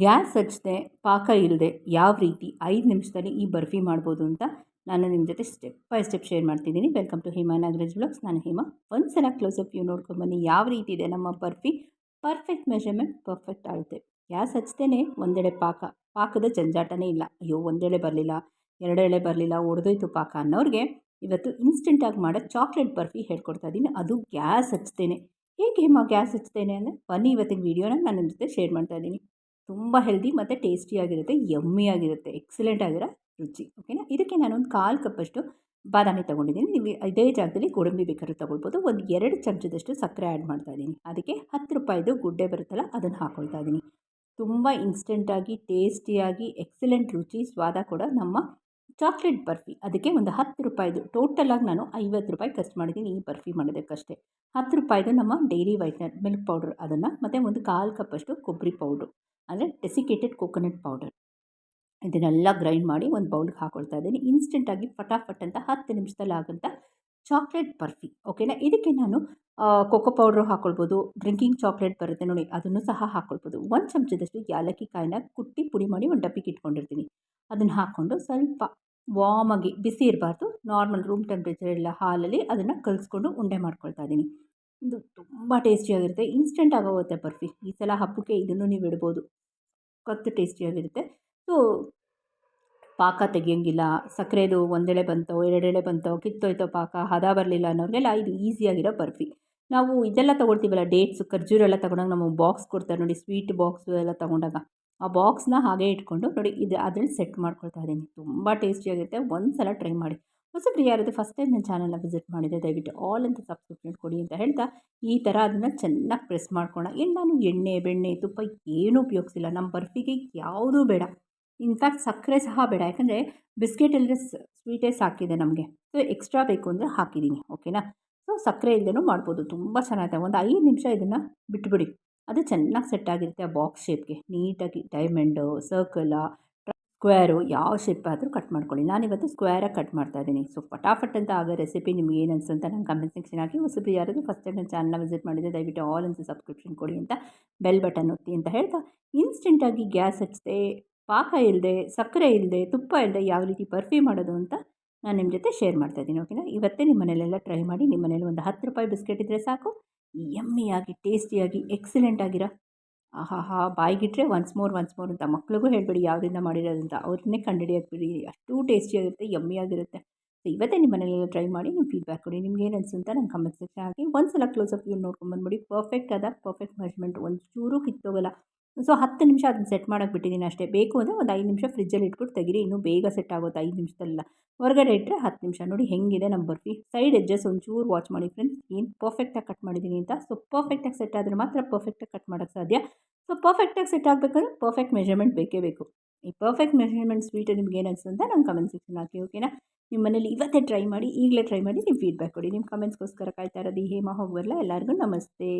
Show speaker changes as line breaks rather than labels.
Gas ಹಚ್ಚದೆ ಪಾಕ ಇಲ್ಲದೆ ಯಾವ ರೀತಿ 5 ನಿಮಿಷದಲ್ಲಿ ಈ ಬರ್ಫಿ ಮಾಡ್ಬೋದು ಅಂತ ನಾನು ನಿಮ್ಮ ಜೊತೆ ಸ್ಟೆಪ್ ಬೈ ಸ್ಟೆಪ್ ಶೇರ್ ಮಾಡ್ತಿದ್ದೀನಿ. Welcome to Hema Nagaraj vlogs. ನಾನು ಹೇಮಾ. ಒಂದು ಸಲ ಕ್ಲೋಸಪ್ ವ್ಯೂ ನೋಡ್ಕೊಂಬನ್ನಿ ಯಾವ ರೀತಿ ಇದೆ ನಮ್ಮ ಬರ್ಫಿ. ಪರ್ಫೆಕ್ಟ್ ಮೆಷರ್ಮೆಂಟ್, ಪರ್ಫೆಕ್ಟ್ ಅಳತೆ. ಗ್ಯಾಸ್ ಹಚ್ತೇನೆ ಒಂದೆಡೆ ಪಾಕದ ಜಂಜಾಟನೇ ಇಲ್ಲ. ಅಯ್ಯೋ ಒಂದೆಳೆ ಬರಲಿಲ್ಲ, ಎರಡೆಳೆ ಬರಲಿಲ್ಲ, ಒಡೆದೋಯ್ತು ಪಾಕ ಅನ್ನೋರಿಗೆ ಇವತ್ತು ಇನ್ಸ್ಟೆಂಟಾಗಿ ಮಾಡೋ ಚಾಕ್ಲೇಟ್ ಬರ್ಫಿ ಹೇಳ್ಕೊಡ್ತಾ ಇದ್ದೀನಿ. ಅದು ಗ್ಯಾಸ್ ಹಚ್ತೇನೆ. ಹೇಗೆ ಹೇಮಾ ಗ್ಯಾಸ್ ಹಚ್ತೇನೆ ಅಂದರೆ ಬನ್ನಿ ಇವತ್ತಿನ ವೀಡಿಯೋನ ನಾನು ನಿಮ್ಮ ಜೊತೆ ಶೇರ್ ಮಾಡ್ತಾ ಇದ್ದೀನಿ. ತುಂಬ ಹೆಲ್ದಿ ಮತ್ತು ಟೇಸ್ಟಿಯಾಗಿರುತ್ತೆ, ಯಮ್ಮಿಯಾಗಿರುತ್ತೆ, ಎಕ್ಸಲೆಂಟ್ ಆಗಿರೋ ರುಚಿ. ಓಕೆನಾ. ಇದಕ್ಕೆ ನಾನು ಒಂದು 1/4 ಕಪ್ಪಷ್ಟು ಬಾದಾಮಿ ತೊಗೊಂಡಿದ್ದೀನಿ. ನೀವು ಇದೇ ಜಾಗದಲ್ಲಿ ಗೋಡಂಬಿ ಬೇಕಾದ್ರೂ ತೊಗೊಳ್ಬೋದು. ಒಂದು 2 ಚಮಚದಷ್ಟು ಸಕ್ಕರೆ ಆ್ಯಡ್ ಮಾಡ್ತಾ ಇದ್ದೀನಿ. ಅದಕ್ಕೆ 10 ರೂಪಾಯಿದು ಗುಡ್ಡೆ ಬರುತ್ತಲ್ಲ ಅದನ್ನು ಹಾಕ್ಕೊಳ್ತಾ ಇದ್ದೀನಿ. ತುಂಬ ಇನ್ಸ್ಟೆಂಟಾಗಿ ಟೇಸ್ಟಿಯಾಗಿ ಎಕ್ಸಲೆಂಟ್ ರುಚಿ ಸ್ವಾದ ಕೂಡ ನಮ್ಮ ಚಾಕ್ಲೇಟ್ ಬರ್ಫಿ. ಅದಕ್ಕೆ ಒಂದು 10 ರೂಪಾಯಿದು ಟೋಟಲಾಗಿ ನಾನು 50 ರೂಪಾಯಿ ಖರ್ಚು ಮಾಡಿದ್ದೀನಿ ಈ ಬರ್ಫಿ ಮಾಡೋದಕ್ಕಷ್ಟೇ. 10 ರೂಪಾಯಿದು ನಮ್ಮ ಡೈರಿ ವೈಟ್ನರ್ ಮಿಲ್ಕ್ ಪೌಡ್ರ್ ಅದನ್ನು, ಮತ್ತು ಒಂದು 1/4 ಕಪ್ಪಷ್ಟು ಕೊಬ್ಬರಿ ಪೌಡ್ರು ಅಂದರೆ ಡೆಸಿಕೇಟೆಡ್ ಕೋಕೋನಟ್ ಪೌಡರ್, ಇದನ್ನೆಲ್ಲ ಗ್ರೈಂಡ್ ಮಾಡಿ ಒಂದು ಬೌಲ್ಗೆ ಹಾಕ್ಕೊಳ್ತಾ ಇದ್ದೀನಿ. ಇನ್ಸ್ಟೆಂಟಾಗಿ ಫಟಾಫಟ್ ಅಂತ 10 ನಿಮಿಷದಲ್ಲಿ ಆಗೋಂಥ ಚಾಕ್ಲೇಟ್ ಬರ್ಫಿ. ಓಕೆನಾ. ಇದಕ್ಕೆ ನಾನು ಕೋಕೋ ಪೌಡ್ರು ಹಾಕ್ಕೊಳ್ಬೋದು, ಡ್ರಿಂಕಿಂಗ್ ಚಾಕ್ಲೇಟ್ ಬರುತ್ತೆ ನೋಡಿ ಅದನ್ನು ಸಹ ಹಾಕ್ಕೊಳ್ಬೋದು. 1 ಚಮಚದಷ್ಟು ಏಲಕ್ಕಿ ಕಾಯಿನ ಕುಟ್ಟಿ ಪುಡಿ ಮಾಡಿ ಒಂದು ಡಬ್ಬಿಗೆ ಇಟ್ಕೊಂಡಿರ್ತೀನಿ. ಅದನ್ನು ಹಾಕ್ಕೊಂಡು ಸ್ವಲ್ಪ ವಾಮಾಗಿ, ಬಿಸಿ ಇರಬಾರ್ದು, ನಾರ್ಮಲ್ ರೂಮ್ ಟೆಂಪ್ರೇಚರ್ ಇಲ್ಲ ಹಾಲಲ್ಲಿ ಅದನ್ನು ಕಲಿಸ್ಕೊಂಡು ಉಂಡೆ ಮಾಡ್ಕೊಳ್ತಾ ಇದ್ದೀನಿ. ಇದು ತುಂಬ ಟೇಸ್ಟಿಯಾಗಿರುತ್ತೆ, ಇನ್ಸ್ಟೆಂಟ್ ಆಗೋಗುತ್ತೆ ಬರ್ಫಿ. ಈ ಸಲ ಹಬ್ಬಕ್ಕೆ ಇದನ್ನು ನೀವು ಇಡ್ಬೋದು, ಕತ್ತು ಟೇಸ್ಟಿಯಾಗಿರುತ್ತೆ. ಸೊ ಪಾಕ ತೆಗಿಯೋಂಗಿಲ್ಲ, ಸಕ್ಕರೆದು ಒಂದೆಳೆ ಬಂತೋ ಎರಡೆಳೆ ಬಂತೋ ಕಿತ್ತೋಯ್ತೋ ಪಾಕ ಹದ ಬರಲಿಲ್ಲ ಅನ್ನೋರಿಗೆಲ್ಲ ಇದು ಈಸಿಯಾಗಿರೋ ಬರ್ಫಿ. ನಾವು ಇದೆಲ್ಲ ತೊಗೊಳ್ತೀವಲ್ಲ, ಡೇಟ್ಸು ಖರ್ಜೂರ ಎಲ್ಲ ತೊಗೊಂಡಾಗ ನಮಗೆ ಬಾಕ್ಸ್ ಕೊಡ್ತಾರೆ ನೋಡಿ, ಸ್ವೀಟ್ ಬಾಕ್ಸು ಎಲ್ಲ ತೊಗೊಂಡಾಗ ಆ ಬಾಕ್ಸ್ನ ಹಾಗೆ ಇಟ್ಕೊಂಡು ನೋಡಿ ಇದು ಅದ್ರಲ್ಲಿ ಸೆಟ್ ಮಾಡ್ಕೊಳ್ತಾ ಇದ್ದೀನಿ. ತುಂಬ ಟೇಸ್ಟಿಯಾಗಿರುತ್ತೆ, ಒಂದು ಸಲ ಟ್ರೈ ಮಾಡಿ. ಹೊಸಬ್ರು ಯಾರಾದರೂ ಫಸ್ಟ್ ಟೈಮ್ ನನ್ನ ಚಾನಲ್ನ ವಿಸಿಟ್ ಮಾಡಿದರೆ ದಯವಿಟ್ಟು ಆಲ್ ಅಂತ ಸಬ್ಸ್ಕ್ರಿಪ್ಷನ್ ಕೊಡಿ ಅಂತ ಹೇಳ್ತಾ, ಈ ಥರ ಅದನ್ನು ಚೆನ್ನಾಗಿ ಪ್ರೆಸ್ ಮಾಡ್ಕೊಳ್ಳೋಣ. ಇಲ್ಲಿ ನಾನು ಎಣ್ಣೆ ಬೆಣ್ಣೆ ತುಪ್ಪ ಏನೂ ಉಪಯೋಗಿಸಿಲ್ಲ. ನಮ್ಮ ಬರ್ಫಿಗೆ ಯಾವುದೂ ಬೇಡ, ಇನ್ಫ್ಯಾಕ್ಟ್ ಸಕ್ಕರೆ ಸಹ ಬೇಡ, ಯಾಕಂದರೆ ಬಿಸ್ಕೆಟ್ ಇಲ್ಲದೆ ಸ್ವೀಟೇ ಸಾಕಿದೆ ನಮಗೆ. ಸೊ ಎಕ್ಸ್ಟ್ರಾ ಬೇಕು ಅಂದರೆ ಹಾಕಿದ್ದೀನಿ. ಓಕೆನಾ. ಸೊ ಸಕ್ಕರೆ ಇಲ್ಲದೇನೂ ಮಾಡ್ಬೋದು, ತುಂಬ ಚೆನ್ನಾಗಿದೆ. ಒಂದು 5 ನಿಮಿಷ ಇದನ್ನು ಬಿಟ್ಬಿಡಿ, ಅದು ಚೆನ್ನಾಗಿ ಸೆಟ್ ಆಗಿರುತ್ತೆ ಆ ಬಾಕ್ಸ್ ಶೇಪ್ಗೆ. ನೀಟಾಗಿ ಡೈಮಂಡು, ಸರ್ಕಲ, ಸ್ಕ್ವೇರು ಯಾವ ಶೇಪ್ ಆದರೂ ಕಟ್ ಮಾಡ್ಕೊಳ್ಳಿ. ನಾನಿವತ್ತು ಸ್ಕ್ವೇರಾಗಿ ಕಟ್ ಮಾಡ್ತಾ ಇದ್ದೀನಿ. ಸೊ ಫಟಾಫಟ್ ಅಂತ ಆಗೋ ರೆಸಿಪಿ ನಿಮ್ಗೆ ಏನು ಅನಿಸುತ್ತೆ ನಂಗೆ ಕಮೆಂಟ್ ಸೆಕ್ಷನ್ ಹಾಕಿ. ಹೊಸಬ್ರು ಯಾರಾದರೂ ಫಸ್ಟ್ ಟೈಮ್ ನನ್ನ ಚಾನಲ್ನ ವಿಸಿಟ್ ಮಾಡಿದರೆ ದಯವಿಟ್ಟು ಆಲ್ ಅಂತ ಸಬ್ಸ್ಕ್ರಿಪ್ಷನ್ ಕೊಡಿ ಅಂತ ಬೆಲ್ ಬಟನ್ ಒತ್ತಿ ಅಂತ ಹೇಳ್ತಾ, ಇನ್ಸ್ಟೆಂಟಾಗಿ ಗ್ಯಾಸ್ ಹಚ್ಚದೆ, ಪಾಕ ಇಲ್ಲದೆ, ಸಕ್ಕರೆ ಇಲ್ಲದೆ, ತುಪ್ಪ ಇಲ್ಲದೆ ಯಾವ ರೀತಿ ಬರ್ಫಿ ಮಾಡೋದು ಅಂತ ನಾನು ನಿಮ್ಮ ಜೊತೆ ಶೇರ್ ಮಾಡ್ತಾಯಿದ್ದೀನಿ. ಓಕೆನಾ. ಇವತ್ತೇ ನಿಮ್ಮ ಮನೇಲೆಲ್ಲ ಟ್ರೈ ಮಾಡಿ. ನಿಮ್ಮ ಮನೇಲಿ ಒಂದು 10 ರೂಪಾಯಿ ಬಿಸ್ಕೆಟ್ ಇದ್ದರೆ ಸಾಕು, ಯಮ್ಮಿಯಾಗಿ ಟೇಸ್ಟಿಯಾಗಿ ಎಕ್ಸಲೆಂಟ್ ಆಗಿರೋ, ಆಹಾಹಾ ಬಾಯಿಗಿಟ್ರೆ ಒನ್ಸ್ ಮೋರ್ ಅಂತ ಮಕ್ಳಿಗೂ ಹೇಳಬೇಡಿ ಯಾವುದರಿಂದ ಮಾಡಿರೋದಂತ, ಅವ್ರನ್ನೇ ಕಂಡುಹಿಡಿಯೋಕೆ ಬಿಡಿ, ಅಷ್ಟು ಟೇಸ್ಟಿಯಾಗಿರುತ್ತೆ, ಯಮ್ಮಿಯಾಗಿರುತ್ತೆ. ಸೊ ಇವತ್ತೇ ನಿಮ್ಮ ಮನೇಲೆಲ್ಲ ಟ್ರೈ ಮಾಡಿ ನಿಮ್ಮ ಫೀಡ್ಬ್ಯಾಕ್ ಕೊಡಿ. ನಿಮ್ಗೆ ಏನು ಅನಿಸುತ್ತೆ ನಂಗೆ ಕಮೆಂಟ್ ಸೆಕ್ಷನ್ ಹಾಕಿ. ಒಂದು ಸಲ ಕ್ಲೋಸಪ್ ವ್ಯೂ ನೋಡ್ಕೊಂಬಂದ್ಬಿಡಿ. ಪರ್ಫೆಕ್ಟ್ ಆದ ಪರ್ಫೆಕ್ಟ್ ಮೆಜರ್ಮೆಂಟ್, ಒಂಚೂರು ಕಿತ್ತೋಗಲ್ಲ. ಸೊ 10 ನಿಮಿಷ ಅದನ್ನ ಸೆಟ್ ಮಾಡೋಕ್ಕೆ ಬಿಟ್ಟಿದ್ದೀನಿ ಅಷ್ಟೇ. ಬೇಕು ಅಂದರೆ ಒಂದು 5 ನಿಮಿಷ ಫ್ರಿಜ್ಜಲ್ಲಿ ಇಟ್ಬಿಟ್ಟು ತೆಗೀರಿ, ಇನ್ನೂ ಬೇಗ ಸೆಟ್ ಆಗುತ್ತೆ 5 ನಿಮಿಷದಲ್ಲ. ಹೊರಗಡೆ ಇಟ್ಟರೆ 10 ನಿಮಿಷ. ನೋಡಿ ಹೆಂಗಿದೆ ನಮ್ಮ ಬರ್ಫಿ. ಸೈಡ್ ಎಡ್ಜಸ್ ಒಂಚೂರು ವಾಚ್ ಮಾಡಿ ಫ್ರೆಂಡ್ಸ್, ಏನು ಪರ್ಫೆಕ್ಟಾಗಿ ಕಟ್ ಮಾಡಿದ್ದೀನಿ ಅಂತ. ಸೊ ಪರ್ಫೆಕ್ಟಾಗಿ ಸೆಟ್ ಆದರೆ ಮಾತ್ರ ಪರ್ಫೆಕ್ಟಾಗಿ ಕಟ್ ಮಾಡೋಕ್ಕೆ ಸಾಧ್ಯ. ಸೊ ಪರ್ಫೆಕ್ಟಾಗಿ ಸೆಟ್ ಆಗಬೇಕಾದ್ರೆ ಪರ್ಫೆಕ್ಟ್ ಮೆಜರ್ಮೆಂಟ್ ಬೇಕೇ ಬೇಕು. ಈ ಪರ್ಫೆಕ್ಟ್ ಮೆಜರ್ಮೆಂಟ್ ಸ್ವೀಟ್ ನಿಮ್ಗೆ ಏನು ಅನಿಸುತ್ತೆ ಅಂತ ನಂಗೆ ಕಮೆಂಟ್ ಸೆಕ್ಷನ್ ಹಾಕಿ. ಓಕೆನಾ. ನಿಮ್ಮ ಮನೇಲಿ ಇವತ್ತೇ ಟ್ರೈ ಮಾಡಿ, ಈಗಲೇ ಟ್ರೈ ಮಾಡಿ ನಿಮ್ಮ ಫೀಡ್ಬ್ಯಾಕ್ ಕೊಡಿ. ನಿಮ್ಮ ಕಮೆಂಟ್ಸ್ಗೋಸ್ಕರ ಕಾಯ್ತಾ ಇರೋದು ಈ ಹೇಮಾ. ಹೋಗಿ ಬರಲ್ಲ. ಎಲ್ಲರಿಗೂ ನಮಸ್ತೆ.